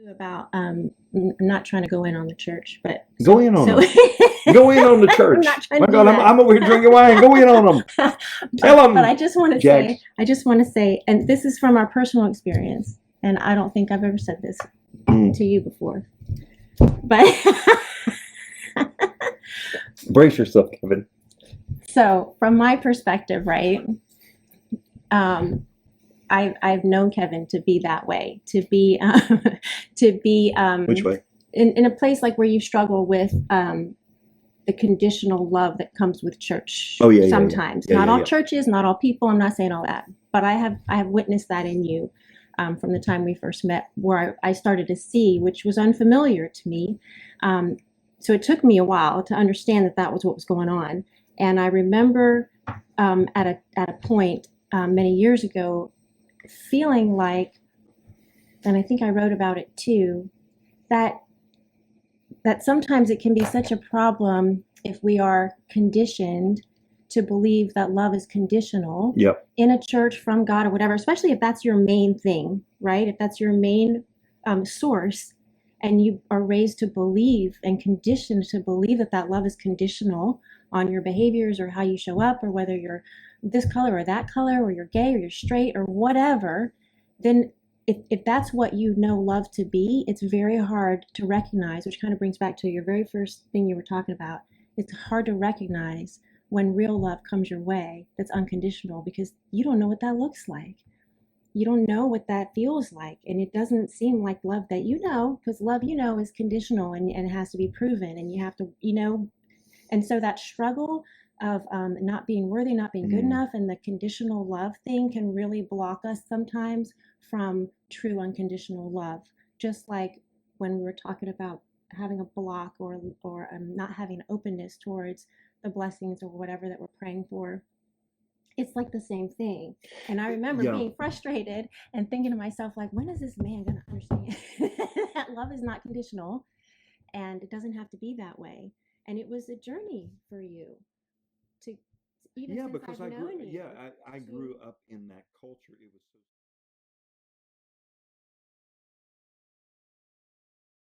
About I'm not trying to go in on the church, but Go in on so them. Go in on the I'm church. not trying My to do God, that. I'm over here drinking wine. Go in on them. Tell But them, Jack. I just want to say, and this is from our personal experience, and I don't think I've ever said this Mm, to you before, but brace yourself, Kevin. so from my perspective, right? Um, I've known Kevin to be that way, to be to be Which way? in a place like where you struggle with the conditional love that comes with church Oh, yeah, yeah, yeah. sometimes. Yeah, Not yeah, all yeah. churches, not all people. I'm not saying all that, but I have witnessed that in you from the time we first met, where I started to see, which was unfamiliar to me. Um, so it took me a while to understand that that was what was going on. And I remember at a point many years ago feeling like, and I think I wrote about it too, that that sometimes it can be such a problem if we are conditioned to believe that love is conditional Yep. in a church from God or whatever, especially if that's your main thing, right? If that's your main source, and you are raised to believe and conditioned to believe that that love is conditional on your behaviors or how you show up or whether you're this color or that color or you're gay or you're straight or whatever, then if that's what you know love to be, it's very hard to recognize, which kind of brings back to your very first thing you were talking about. It's hard to recognize when real love comes your way that's unconditional because you don't know what that looks like. You don't know what that feels like. And it doesn't seem like love that you know, because love, you know, is conditional and has to be proven and you have to, you know, and so that struggle of not being worthy, not being good Mm. enough, and the conditional love thing can really block us sometimes from true unconditional love. Just like when we were talking about having a block or not having openness towards the blessings or whatever that we're praying for. It's like the same thing. And I remember Yeah. being frustrated and thinking to myself, like, when is this man going to understand that love is not conditional and it doesn't have to be that way? And it was a journey for you to even Yeah, since because I've I grew. known Yeah, you I to grew up in that culture. It was so.